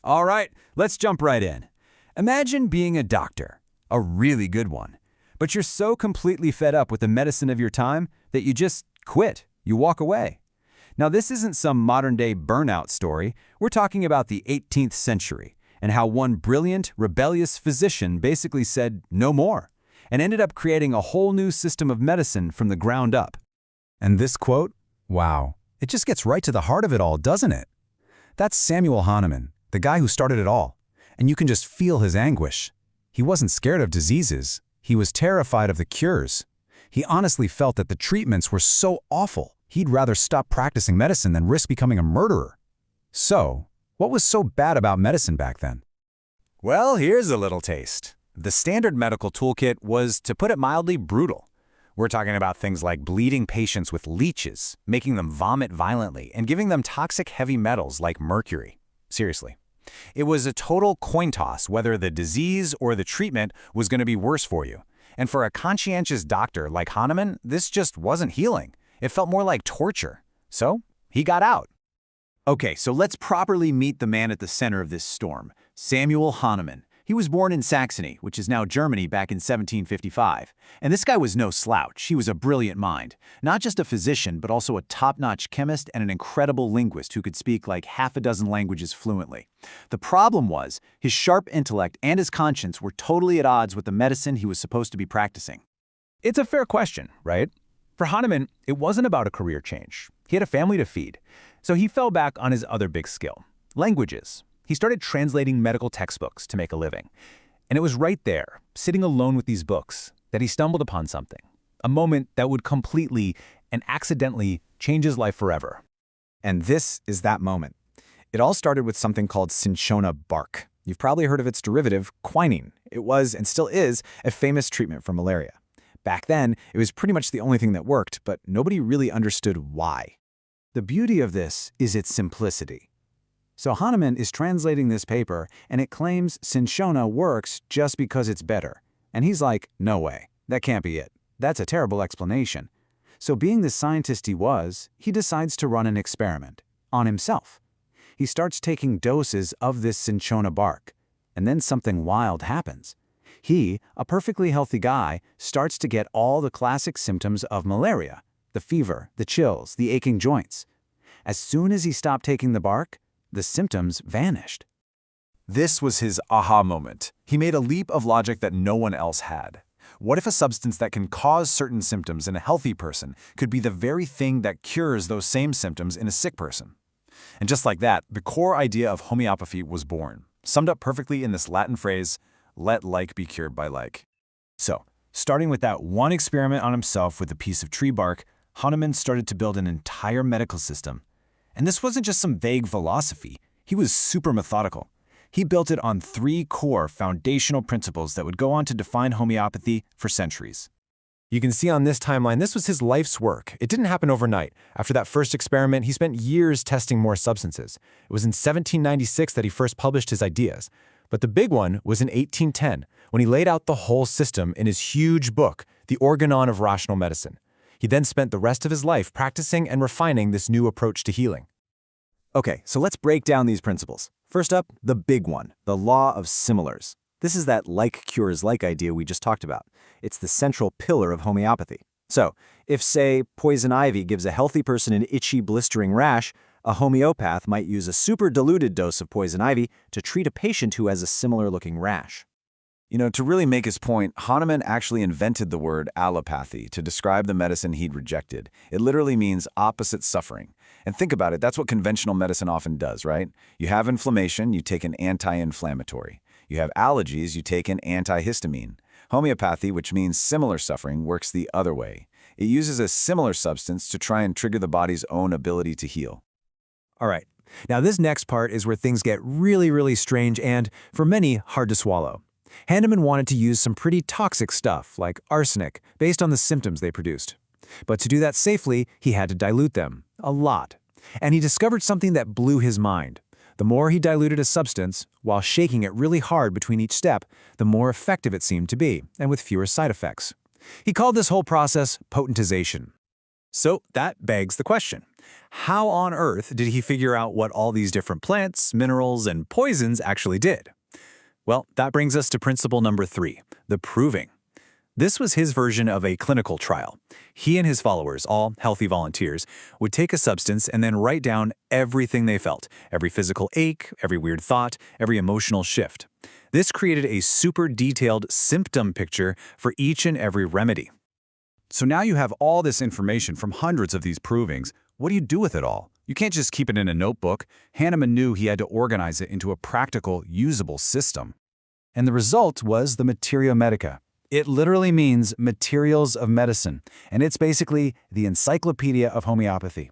All right, let's jump right in. Imagine being a doctor, a really good one, but you're so completely fed up with the medicine of your time that you just quit. You walk away. Now, this isn't some modern-day burnout story. We're talking about the 18th century and how one brilliant, rebellious physician basically said no more and ended up creating a whole new system of medicine from the ground up. And this quote, wow, it just gets right to the heart of it all, doesn't it? That's Samuel Hahnemann, the guy who started it all. And you can just feel his anguish. He wasn't scared of diseases. He was terrified of the cures. He honestly felt that the treatments were so awful, he'd rather stop practicing medicine than risk becoming a murderer. So, what was so bad about medicine back then? Well, here's a little taste. The standard medical toolkit was, to put it mildly, brutal. We're talking about things like bleeding patients with leeches, making them vomit violently, and giving them toxic heavy metals like mercury. Seriously. It was a total coin toss whether the disease or the treatment was going to be worse for you. And for a conscientious doctor like Hahnemann, this just wasn't healing. It felt more like torture. So, he got out. Okay, so let's properly meet the man at the center of this storm, Samuel Hahnemann. He was born in Saxony, which is now Germany, back in 1755. And this guy was no slouch. He was a brilliant mind. Not just a physician, but also a top-notch chemist and an incredible linguist who could speak like half a dozen languages fluently. The problem was, his sharp intellect and his conscience were totally at odds with the medicine he was supposed to be practicing. It's a fair question, right? For Hahnemann, it wasn't about a career change. He had a family to feed. So he fell back on his other big skill, languages. He started translating medical textbooks to make a living. And it was right there, sitting alone with these books, that he stumbled upon something, a moment that would completely and accidentally change his life forever. And this is that moment. It all started with something called cinchona bark. You've probably heard of its derivative, quinine. It was, and still is, a famous treatment for malaria. Back then, it was pretty much the only thing that worked, but nobody really understood why. The beauty of this is its simplicity. So Hahnemann is translating this paper, and it claims cinchona works just because it's better. And he's like, no way, that can't be it. That's a terrible explanation. So being the scientist he was, he decides to run an experiment on himself. He starts taking doses of this cinchona bark, and then something wild happens. He, a perfectly healthy guy, starts to get all the classic symptoms of malaria, the fever, the chills, the aching joints. As soon as he stopped taking the bark, the symptoms vanished. This was his aha moment. He made a leap of logic that no one else had. What if a substance that can cause certain symptoms in a healthy person could be the very thing that cures those same symptoms in a sick person? And just like that, the core idea of homeopathy was born, summed up perfectly in this Latin phrase, let like be cured by like. So, starting with that one experiment on himself with a piece of tree bark, Hahnemann started to build an entire medical system. And this wasn't just some vague philosophy. He was super methodical. He built it on 3 core foundational principles that would go on to define homeopathy for centuries. You can see on this timeline, this was his life's work. It didn't happen overnight. After that first experiment, he spent years testing more substances. It was in 1796 that he first published his ideas. But the big one was in 1810, when he laid out the whole system in his huge book, The Organon of Rational Medicine. He then spent the rest of his life practicing and refining this new approach to healing. Okay, so let's break down these principles. First up, the big one, the law of similars. This is that like cures like idea we just talked about. It's the central pillar of homeopathy. So, if, say, poison ivy gives a healthy person an itchy, blistering rash, a homeopath might use a super diluted dose of poison ivy to treat a patient who has a similar-looking rash. You know, to really make his point, Hahnemann actually invented the word allopathy to describe the medicine he'd rejected. It literally means opposite suffering. And think about it, that's what conventional medicine often does, right? You have inflammation, you take an anti-inflammatory. You have allergies, you take an antihistamine. Homeopathy, which means similar suffering, works the other way. It uses a similar substance to try and trigger the body's own ability to heal. All right, now this next part is where things get really strange and, for many, hard to swallow. Hahnemann wanted to use some pretty toxic stuff, like arsenic, based on the symptoms they produced. But to do that safely, he had to dilute them, a lot. And he discovered something that blew his mind. The more he diluted a substance, while shaking it really hard between each step, the more effective it seemed to be, and with fewer side effects. He called this whole process potentization. So that begs the question. How on earth did he figure out what all these different plants, minerals, and poisons actually did? Well, that brings us to principle number 3, the proving. This was his version of a clinical trial. He and his followers, all healthy volunteers, would take a substance and then write down everything they felt, every physical ache, every weird thought, every emotional shift. This created a super detailed symptom picture for each and every remedy. So now you have all this information from hundreds of these provings. What do you do with it all? You can't just keep it in a notebook. Hahnemann knew he had to organize it into a practical, usable system. And the result was the Materia Medica. It literally means materials of medicine, and it's basically the encyclopedia of homeopathy.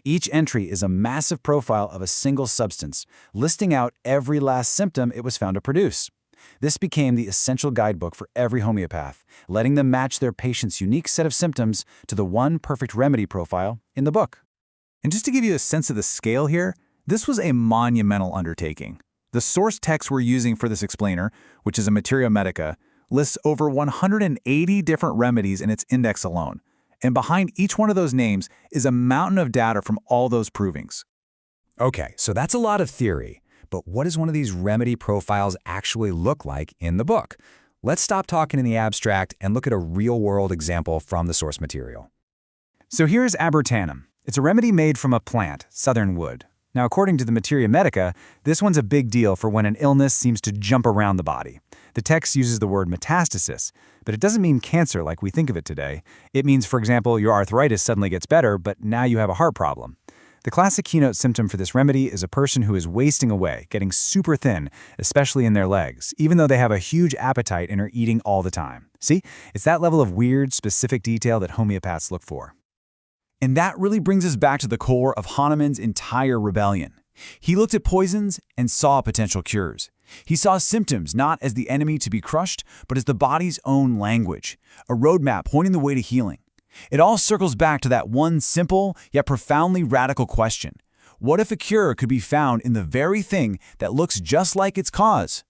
Each entry is a massive profile of a single substance, listing out every last symptom it was found to produce. This became the essential guidebook for every homeopath, letting them match their patient's unique set of symptoms to the one perfect remedy profile in the book. And just to give you a sense of the scale here, this was a monumental undertaking. The source text we're using for this explainer, which is a Materia Medica, lists over 180 different remedies in its index alone. And behind each one of those names is a mountain of data from all those provings. Okay, so that's a lot of theory. But what does one of these remedy profiles actually look like in the book? Let's stop talking in the abstract and look at a real-world example from the source material. So here's abertanum. It's a remedy made from a plant, southern wood. Now, according to the Materia Medica, this one's a big deal for when an illness seems to jump around the body. The text uses the word metastasis, but it doesn't mean cancer like we think of it today. It means, for example, your arthritis suddenly gets better, but now you have a heart problem. The classic keynote symptom for this remedy is a person who is wasting away, getting super thin, especially in their legs, even though they have a huge appetite and are eating all the time. See, it's that level of weird, specific detail that homeopaths look for. And that really brings us back to the core of Hahnemann's entire rebellion. He looked at poisons and saw potential cures. He saw symptoms not as the enemy to be crushed, but as the body's own language, a roadmap pointing the way to healing. It all circles back to that one simple yet profoundly radical question. What if a cure could be found in the very thing that looks just like its cause?